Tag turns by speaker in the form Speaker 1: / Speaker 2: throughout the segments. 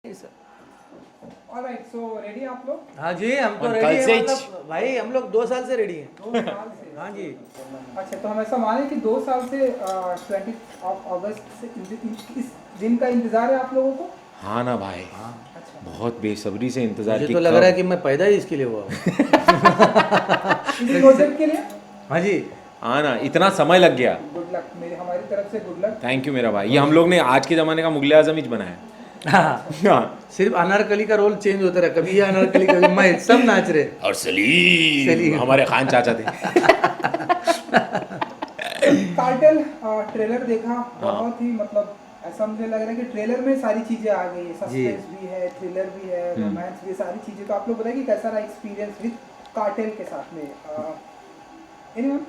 Speaker 1: Alright, so ready आप लोग?
Speaker 2: हाँ जी, हम तो
Speaker 3: और
Speaker 2: रेडी
Speaker 3: कल
Speaker 2: हैं।
Speaker 3: से ही
Speaker 2: मतलब भाई हम लोग 2 साल से रेडी हैं।
Speaker 1: 2 साल से?
Speaker 2: हाँ जी।
Speaker 1: अच्छा, तो हम ऐसा माने कि 2 साल से 20 अगस्त से इस दिन का इंतजार है आप लोगों को?
Speaker 3: हाँ ना भाई,
Speaker 2: हाँ,
Speaker 1: अच्छा,
Speaker 3: बहुत बेसब्री से इंतजार
Speaker 2: मुझे
Speaker 3: की
Speaker 2: तो लग रहा है कि मैं पैदा ही इसके लिए हुआ हूँ।
Speaker 1: इस प्रोजेक्ट के लिए
Speaker 2: हाँ जी।
Speaker 3: हाँ ना, इतना समय लग गया।
Speaker 1: गुड लक, मेरी हमारी तरफ से गुड लक।
Speaker 3: थैंक यू मेरा भाई। ये हम लोग ने आज के ज़माने का मुगले आजम ही बनाया।
Speaker 2: हाँ,
Speaker 3: हाँ।
Speaker 2: सिर्फ अनारकली का रोल चेंज होता रहा, कभी ये अनारकली कभी मैं, सब नाच रहे।
Speaker 3: और सलीम
Speaker 2: सलीम।
Speaker 3: हमारे खान चाचा थे।
Speaker 1: कार्टेल ट्रेलर देखा, बहुत ही मतलब ऐसा मुझे लग रहा है कि ट्रेलर में सारी चीजें आ गई है, सस्पेंस भी है, थ्रिलर भी है, रोमांस भी, सारी चीजें। तो आप लोग बताइए कि कैसा रहा एक्सपीरियंस विद कार्टेल के साथ में? एनीवन?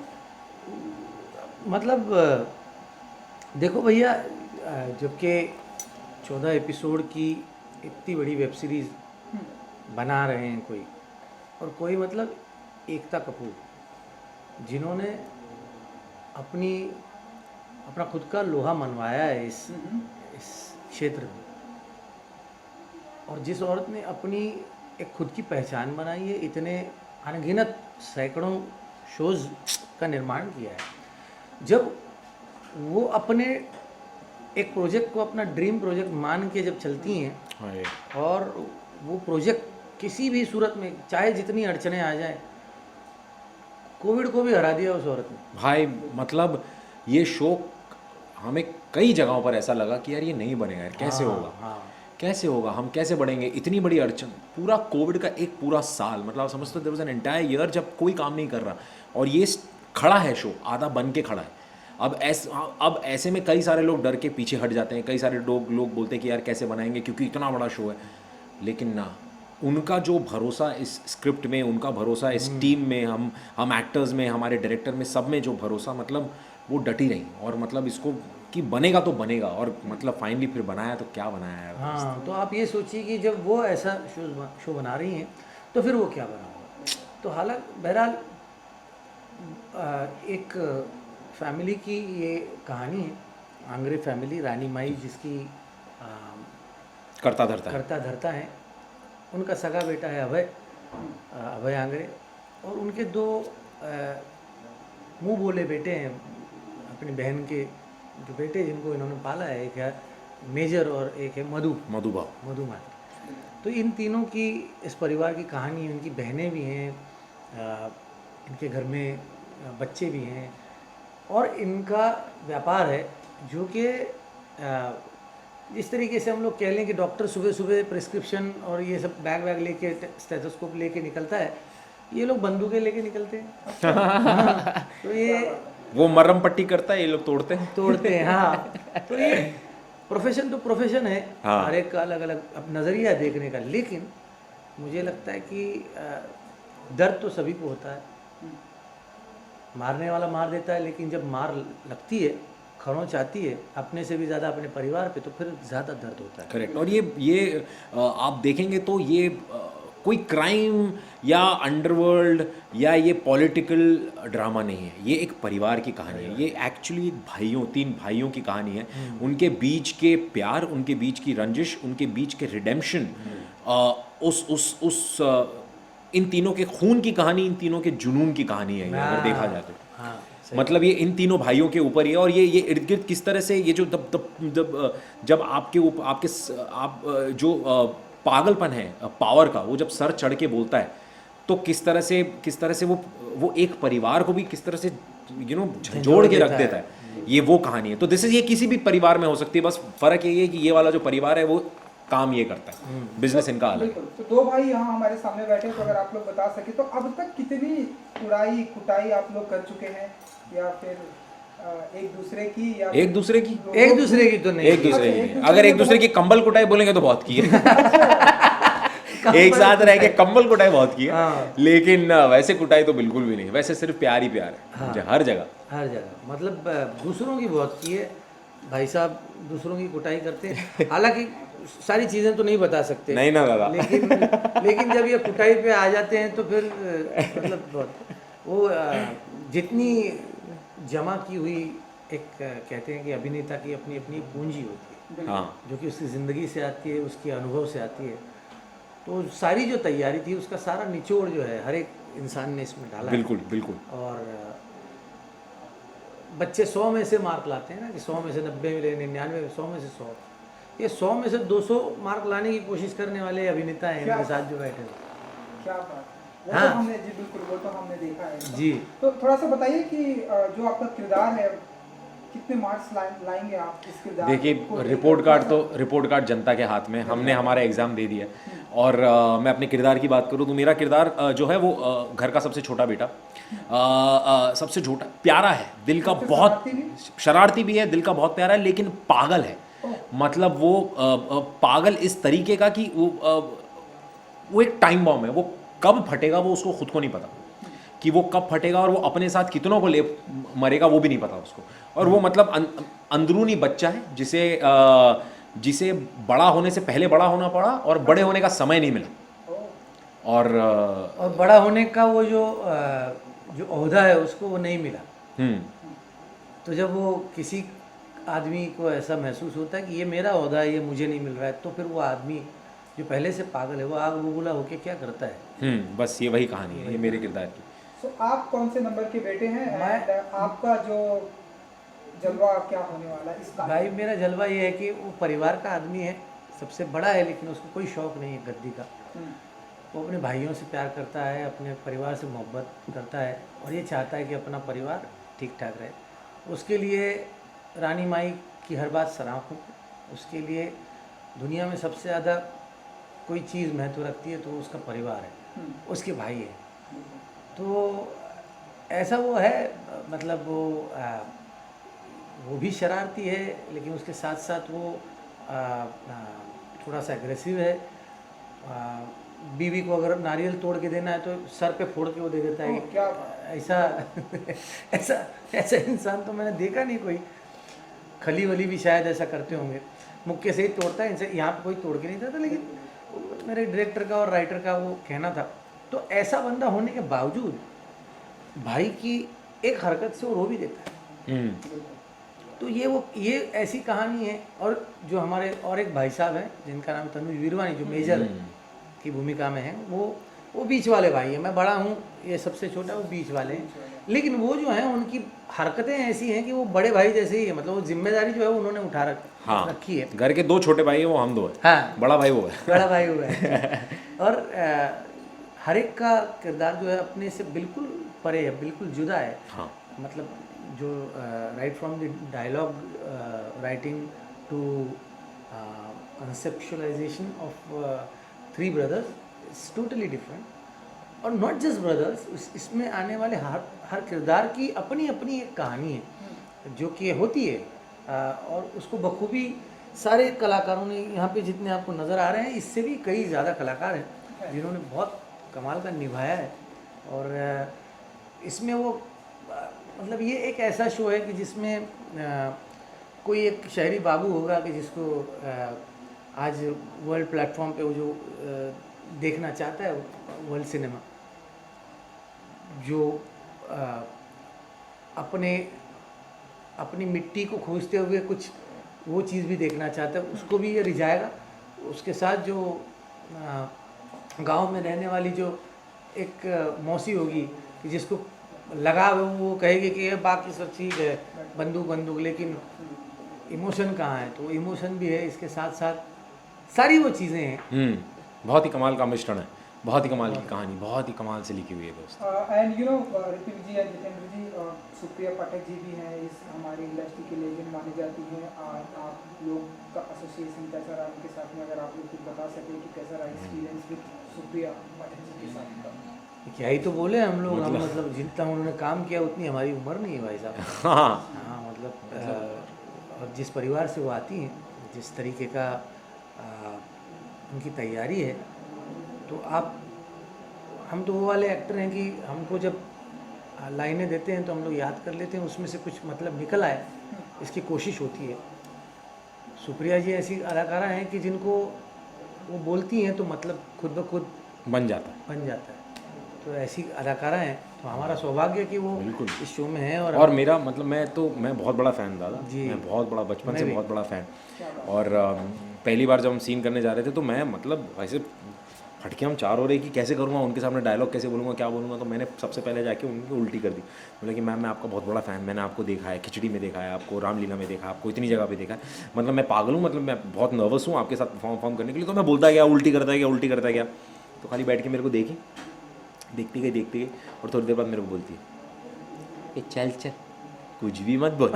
Speaker 2: मतलब देखो भैया, जबकि 14 एपिसोड की इतनी बड़ी वेब सीरीज़ बना रहे हैं कोई, और कोई मतलब एकता कपूर, जिन्होंने अपना खुद का लोहा मनवाया है इस क्षेत्र में, और जिस औरत ने अपनी एक खुद की पहचान बनाई है, इतने अनगिनत सैकड़ों शोज़ का निर्माण किया है, जब वो अपने एक प्रोजेक्ट को अपना ड्रीम प्रोजेक्ट मान के जब चलती हैं,
Speaker 3: हाँ,
Speaker 2: और वो प्रोजेक्ट किसी भी सूरत में, चाहे जितनी अड़चने आ जाए, कोविड को भी हरा दिया उस औरत ने।
Speaker 3: भाई मतलब ये शो हमें कई जगहों पर ऐसा लगा कि यार ये नहीं बनेगा यार, कैसे होगा,
Speaker 2: हाँ,
Speaker 3: कैसे होगा, हम कैसे बढ़ेंगे, इतनी बड़ी अड़चन, पूरा कोविड का एक पूरा साल, मतलब आप समझते हो there was an entire year जब कोई काम नहीं कर रहा, और ये खड़ा है शो, आधा बन के खड़ा है। अब ऐसे में कई सारे लोग डर के पीछे हट जाते हैं, कई सारे लोग बोलते हैं कि यार कैसे बनाएंगे क्योंकि इतना बड़ा शो है। लेकिन ना, उनका जो भरोसा इस स्क्रिप्ट में, उनका भरोसा इस टीम में, हम एक्टर्स में, हमारे डायरेक्टर में, सब में जो भरोसा, मतलब वो डटी रही, और मतलब इसको कि बनेगा तो बनेगा, और मतलब फाइनली फिर बनाया तो क्या बनाया है।
Speaker 2: हाँ। तो आप ये सोचिए कि जब वो ऐसा शो बना रही हैं, तो फिर वो क्या बना होगा। तो हालांकि बहरहाल एक फैमिली की ये कहानी है, आंग्रे फैमिली, रानी माई जिसकी
Speaker 3: करता धरता है।
Speaker 2: करता धरता है, उनका सगा बेटा है अभय आंग्रे, और उनके 2 मुंह बोले बेटे हैं, अपनी बहन के जो बेटे जिनको इन्होंने पाला है, एक है मेजर और एक है
Speaker 3: मधुबा।
Speaker 2: मधुमाता। तो इन तीनों की, इस परिवार की कहानी, उनकी बहनें भी हैं, इनके घर में बच्चे भी हैं, और इनका व्यापार है जो कि जिस तरीके से हम लोग कह लें कि डॉक्टर सुबह सुबह प्रिस्क्रिप्शन और ये सब बैग लेके, स्टेथोस्कोप लेके निकलता है, ये लोग बंदूकें लेके निकलते हैं। हाँ, तो ये
Speaker 3: वो मरहम पट्टी करता है, ये लोग तोड़ते हैं।
Speaker 2: हाँ। तो ये प्रोफेशन तो प्रोफेशन है,
Speaker 3: हाँ।
Speaker 2: हर एक का अलग अलग अब नज़रिया देखने का। लेकिन मुझे लगता है कि दर्द तो सभी को होता है, मारने वाला मार देता है, लेकिन जब मार लगती है, खरोंच आती है, अपने से भी ज़्यादा अपने परिवार पे, तो फिर ज़्यादा दर्द होता है।
Speaker 3: करेक्ट। और ये आप देखेंगे तो ये कोई क्राइम या अंडरवर्ल्ड या ये पॉलिटिकल ड्रामा नहीं है, ये एक परिवार की कहानी है। ये एक्चुअली 3 भाइयों की कहानी है, उनके बीच के प्यार, उनके बीच की रंजिश, उनके बीच के रिडेम्पशन, इन तीनों के खून की कहानी, इन तीनों के जुनून की कहानी है ये, अगर देखा जाए तो।
Speaker 2: हाँ,
Speaker 3: मतलब ये इन तीनों भाइयों के ऊपर ही है, और ये इर्द गिर्द किस तरह से ये जो जब आपके ऊपर जो पागलपन है पावर का, वो जब सर चढ़ के बोलता है, तो किस तरह से वो एक परिवार को भी किस तरह से झंझोड़ के रख देता है। ये वो कहानी है। तो ये किसी भी परिवार में हो सकती है, बस फर्क ये है कि ये वाला जो परिवार है वो काम ये करता है, बिजनेस इनका अलग है।
Speaker 1: बिल्कुल। तो 2 भाई यहाँ हमारे सामने बैठे हैं, तो अगर आप लोग बता सके तो अब तक कितनी उड़ाई कुटाई आप लोग कर चुके हैं, या फिर एक दूसरे की, या
Speaker 3: एक दूसरे की
Speaker 2: तो नहीं,
Speaker 3: एक दूसरे की
Speaker 1: अच्छा,
Speaker 3: नहीं। अगर एक दूसरे की कंबल कुटाई बोलेंगे तो बहुत की है। एक साथ रह के कंबल कुटाई बहुत की है।
Speaker 2: हाँ।
Speaker 3: लेकिन वैसे कुटाई तो बिल्कुल भी नहीं, वैसे सिर्फ प्यार ही प्यार है।
Speaker 2: हाँ।
Speaker 3: हर जगह
Speaker 2: मतलब दूसरों की बहुत की है भाई साहब, दूसरों की कुटाई करते हैं। हालांकि सारी चीज़ें तो नहीं बता सकते,
Speaker 3: नहीं ना दादा।
Speaker 2: लेकिन जब ये कुटाई पे आ जाते हैं तो फिर मतलब बहुत वो जितनी जमा की हुई, एक कहते हैं कि अभिनेता की अपनी अपनी पूंजी होती है,
Speaker 3: हाँ
Speaker 2: जो कि उसकी ज़िंदगी से आती है, उसके अनुभव से आती है। तो सारी जो तैयारी थी उसका सारा निचोड़ जो है हर एक इंसान ने इसमें डाला है।
Speaker 3: बिल्कुल बिल्कुल।
Speaker 2: और बच्चे 100 में से मार्क लाते हैं ना, कि 100 में से 90 मिले, 99 में, 100 में से 100। ये 100 में से 200 मार्क लाने की कोशिश करने वाले अभिनेता हैं
Speaker 1: क्या
Speaker 2: इनके साथ जो बैठे हैं।
Speaker 1: क्या बात है। वो
Speaker 2: हाँ।
Speaker 1: तो हमने जी बिल्कुल, वो तो हमने देखा है।
Speaker 2: जी।
Speaker 1: तो थोड़ा सा बताइए कि जो आपका किरदार है, कितने मार्क्स लाएंगे आप इस किरदार को
Speaker 3: देखिए,
Speaker 1: लेकर?
Speaker 3: रिपोर्ट कार्ड जनता के हाथ में, हमने हमारा एग्ज़ाम दे दिया और मैं अपने किरदार की बात करूँ तो मेरा किरदार जो है वो घर का सबसे छोटा बेटा, सबसे छोटा, प्यारा है, दिल का बहुत शरारती भी है, दिल का बहुत प्यारा है, लेकिन पागल है। मतलब वो पागल इस तरीके का कि वो एक टाइम बॉम्ब है, वो कब फटेगा वो उसको खुद को नहीं पता कि वो कब फटेगा, और वो अपने साथ कितनों को ले मरेगा वो भी नहीं पता उसको। और वो मतलब अंदरूनी बच्चा है जिसे बड़ा होने से पहले बड़ा होना पड़ा और बड़े होने का समय नहीं मिला। और
Speaker 2: बड़ा होने का वो जो ओहदा है उसको वो नहीं मिला। तो जब वो किसी आदमी को ऐसा महसूस होता है कि ये मेरा ओहदा है, ये मुझे नहीं मिल रहा है, तो फिर वो आदमी जो पहले से पागल है वो आग बबूला होके क्या करता है।
Speaker 3: बस ये वही कहानी है, ये मेरे किरदार की।
Speaker 1: तो आप कौन से नंबर के बेटे हैं?
Speaker 2: मैं
Speaker 1: आपका जो जलवा क्या होने वाला है इस
Speaker 2: भाई, मेरा जलवा ये है कि वो परिवार का आदमी है, सबसे बड़ा है, लेकिन उसको कोई शौक़ नहीं है गद्दी का। वो अपने भाइयों से प्यार करता है, अपने परिवार से मोहब्बत करता है और ये चाहता है कि अपना परिवार ठीक ठाक रहे। उसके लिए रानी माई की हर बात सराहूँ। उसके लिए दुनिया में सबसे ज़्यादा कोई चीज़ महत्व रखती है तो उसका परिवार है, उसके भाई है। तो ऐसा वो है, मतलब वो भी शरारती है, लेकिन उसके साथ साथ वो थोड़ा सा एग्रेसिव है। बीवी को अगर नारियल तोड़ के देना है तो सर पे फोड़ के वो दे देता है।
Speaker 1: क्या
Speaker 2: ऐसा ऐसा इंसान तो मैंने देखा नहीं कोई। खली वली भी शायद ऐसा करते होंगे, मुक्के से ही तोड़ता है। इनसे यहाँ पे कोई तोड़ के नहीं देता, लेकिन मेरे डायरेक्टर का और राइटर का वो कहना था। तो ऐसा बंदा होने के बावजूद भाई की एक हरकत से वो रो भी देता है। तो ये ऐसी कहानी है। और जो हमारे और एक भाई साहब हैं जिनका नाम तनुज वीरवानी, जो मेजर की भूमिका में है, वो बीच वाले भाई हैं। मैं बड़ा हूँ, ये सबसे छोटा, वो बीच वाले हैं। लेकिन वो जो हैं उनकी हरकतें ऐसी हैं कि वो बड़े भाई जैसे ही है। मतलब वो जिम्मेदारी जो है उन्होंने उठा रखी है।
Speaker 3: घर के 2 छोटे भाई हैं, वो हम 2 हैं।
Speaker 2: हाँ,
Speaker 3: बड़ा भाई वो है।
Speaker 2: बड़ा भाई वो है। और हर एक का किरदार जो है अपने से बिल्कुल परे है, बिल्कुल जुदा है।
Speaker 3: हाँ।
Speaker 2: मतलब जो right from the dialogue writing to conceptualization of 3 brothers it's totally different. और नॉट जस्ट ब्रदर्स, इसमें आने वाले हर किरदार की अपनी अपनी एक कहानी है जो कि होती है। और उसको बखूबी सारे कलाकारों ने, यहाँ पे जितने आपको नज़र आ रहे हैं, इससे भी कई ज़्यादा कलाकार हैं जिन्होंने बहुत कमाल का निभाया है। और इसमें वो मतलब ये एक ऐसा शो है कि जिसमें कोई एक शहरी बाबू होगा कि जिसको आज वर्ल्ड प्लेटफॉर्म पे वो जो देखना चाहता है वर्ल्ड सिनेमा, जो अपनी मिट्टी को खोजते हुए कुछ वो चीज़ भी देखना चाहता है, उसको भी ये रिझाएगा। उसके साथ जो गांव में रहने वाली जो एक मौसी होगी कि जिसको लगा वो कहेगी कि ये बाकी सब ठीक है, बंदूक, लेकिन इमोशन कहाँ है। तो इमोशन भी है, इसके साथ साथ सारी वो चीज़ें हैं।
Speaker 3: बहुत ही कमाल का मिश्रण है, बहुत ही कमाल की कहानी, बहुत ही कमाल से लिखी हुई है दोस्त।
Speaker 1: And you know Hrithik ji and Jitendra ji और सुप्रिया पाठक जी भी हैं, इस हमारी इंडस्ट्री की लेजेंड मानी जाती हैं। आप लोग का एसोसिएशन कैसा रहा उनके साथ में, अगर आप लोग कुछ बता सकें कि कैसा रहा एक्सपीरियंस विद सुप्रिया पाठक जी के साथ का?
Speaker 2: क्या ही तो बोले हम लोग, हम मतलब जितना उन्होंने काम किया उतनी हमारी उम्र नहीं है भाई साहब। हाँ मतलब और जिस परिवार से वो आती हैं, जिस तरीके का उनकी तैयारी है, तो हम तो वो वाले एक्टर हैं कि हमको जब लाइनें देते हैं तो हम लोग याद कर लेते हैं, उसमें से कुछ मतलब निकल आए इसकी कोशिश होती है। सुप्रिया जी ऐसी अदाकारा हैं कि जिनको वो बोलती हैं तो मतलब खुद ब खुद
Speaker 3: बन जाता है।
Speaker 2: तो ऐसी अदाकारा हैं। तो हमारा सौभाग्य कि वो
Speaker 3: बिल्कुल।
Speaker 2: इस शो में है।
Speaker 3: और मेरा मतलब मैं बहुत बड़ा फ़ैन दादा
Speaker 2: जी।
Speaker 3: मैं बहुत बड़ा बचपन
Speaker 2: मैं
Speaker 3: से
Speaker 2: भी।
Speaker 3: बहुत बड़ा फ़ैन। और पहली बार जब हम सीन करने जा रहे थे तो मैं मतलब ऐसे हटके हम चार हो रहे कि कैसे करूँगा उनके सामने डायलॉग कैसे बोलूँगा क्या बोलूँगा। तो मैंने सबसे पहले जाके उनकी उल्टी कर दी। बोला कि मैम मैं आपका बहुत बड़ा फ़ैन, मैंने आपको देखा है खिचड़ी में देखा है, आपको रामलीला में देखा है, आपको इतनी जगह पे देखा है। मतलब मैं पागल हूँ, मतलब मैं बहुत नर्वस हूँ आपके साथ परफॉर्म करने के लिए। तो मैं बोलता गया उल्टी करता गया उल्टी करता गया। तो खाली बैठ के मेरे को देखती गई और थोड़ी देर बाद मेरे को बोलती है कि चल कुछ भी मत बोल।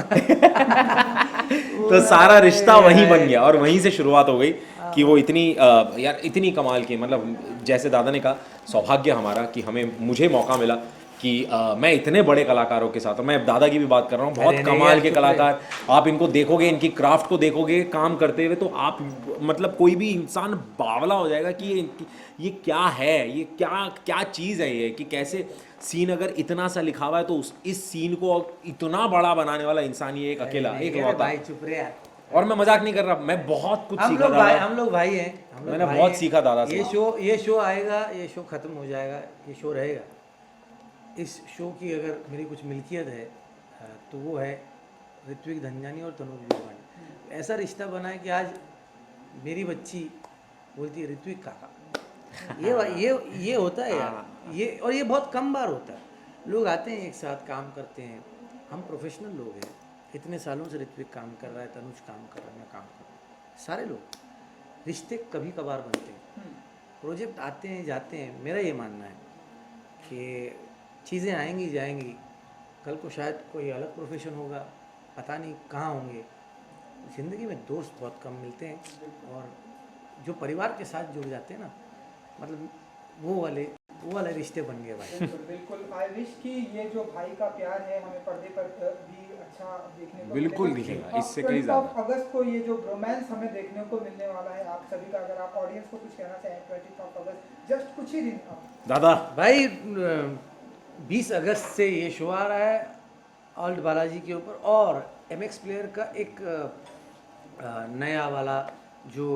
Speaker 3: तो सारा रिश्ता वहीं बन गया और वहीं से शुरुआत हो गई कि वो इतनी यार इतनी कमाल की, मतलब जैसे दादा ने कहा सौभाग्य हमारा कि मुझे मौका मिला कि मैं इतने बड़े कलाकारों के साथ, और मैं दादा की भी बात कर रहा हूँ, बहुत
Speaker 2: अरे नहीं
Speaker 3: कमाल
Speaker 2: यार,
Speaker 3: के
Speaker 2: चुप
Speaker 3: कलाकार। आप इनको देखोगे, इनकी क्राफ्ट को देखोगे काम करते हुए, तो आप मतलब कोई भी इंसान बावला हो जाएगा कि ये क्या है, ये क्या चीज़ है ये, कि कैसे सीन अगर इतना सा लिखा हुआ है तो इस सीन को इतना बड़ा बनाने वाला इंसान ये एक अकेला एक लौटा।
Speaker 2: भाई चुप रहे यार।
Speaker 3: और मैं मजाक नहीं कर रहा, मैं बहुत कुछ सीखा
Speaker 2: हम लोग भाई हैं, हम लोग
Speaker 3: मैंने
Speaker 2: भाई
Speaker 3: बहुत
Speaker 2: हैं।
Speaker 3: सीखा दादा से।
Speaker 2: ये शो आएगा, ये शो खत्म हो जाएगा, ये शो रहेगा। इस शो की अगर मेरी कुछ मिल्कियत है तो वो है ऋत्विक धनजानी और तनुज वीरवानी। ऐसा रिश्ता बना है कि आज मेरी बच्ची बोलती है ऋत्विक काका। ये होता है यार, ये और ये बहुत कम बार होता है। लोग आते हैं एक साथ काम करते हैं, हम प्रोफेशनल लोग हैं, इतने सालों से ऋत्विक काम कर रहा है, तनुज काम कर रहा है, मैं काम कर रहा हूँ, सारे लोग। रिश्ते कभी कभार बनते हैं, प्रोजेक्ट आते हैं जाते हैं। मेरा ये मानना है कि चीज़ें आएंगी जाएंगी, कल को शायद कोई अलग प्रोफेशन होगा, पता नहीं कहाँ होंगे। ज़िंदगी में दोस्त बहुत कम मिलते हैं, और जो परिवार के साथ जुड़ जाते हैं ना, मतलब वो वाले रिश्ते बन गए भाई।
Speaker 1: बिल्कुल। आई विश कि ये जो भाई का प्यार है हमें पर्दे पर भी अच्छा देखने को
Speaker 3: बिल्कुल
Speaker 1: मिलेगा।
Speaker 3: दिखेगा, इससे कई
Speaker 1: 20
Speaker 3: ज़्यादा।
Speaker 1: अगस्त को ये जो रोमांस हमें देखने को मिलने वाला है, आप सभी का अगर आप ऑडियंस को कुछ कहना चाहें 20 अगस्त जस्ट कुछ ही दिन
Speaker 3: दादा
Speaker 2: भाई 20 अगस्त से ये शो आ रहा है ऑल्ट बालाजी के ऊपर, और MX प्लेयर का एक नया वाला जो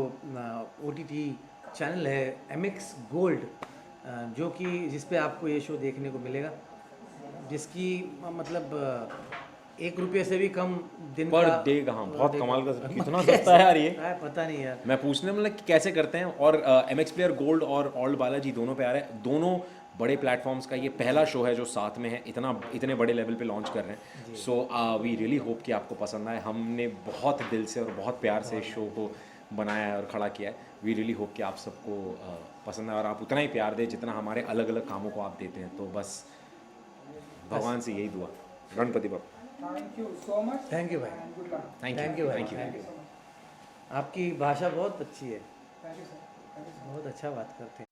Speaker 2: OTT चैनल है MX गोल्ड, जो कि जिस पे आपको ये शो देखने को मिलेगा, जिसकी मतलब 1 रुपये से भी कम दिन
Speaker 3: पर
Speaker 2: का
Speaker 3: डे कहाँ, बहुत कमाल का, कितना सस्ता है यार ये।
Speaker 2: पता नहीं यार।
Speaker 3: मैं पूछने मतलब कि कैसे करते हैं। और MX प्लेयर गोल्ड और ऑल्ट बालाजी दोनों पे आ रहे हैं, दोनों बड़े प्लेटफॉर्म्स का ये पहला शो है जो साथ में है, इतने बड़े लेवल पे लॉन्च कर रहे हैं। सो वी रियली होप कि आपको पसंद आए। हमने बहुत दिल से और बहुत प्यार से इस शो को बनाया है और खड़ा किया है। वी रियली होप कि आप सबको पसंद आए और आप उतना ही प्यार दें जितना हमारे अलग अलग कामों को आप देते हैं। तो बस भगवान से यही दुआ, गणपति बाबा।
Speaker 1: Thank you so much.
Speaker 2: Thank you भाई,
Speaker 3: थैंक यू
Speaker 2: भाई,
Speaker 3: थैंक यू।
Speaker 2: आपकी भाषा बहुत अच्छी है,
Speaker 1: थैंक यू सर।
Speaker 2: बहुत अच्छा बात करते हैं।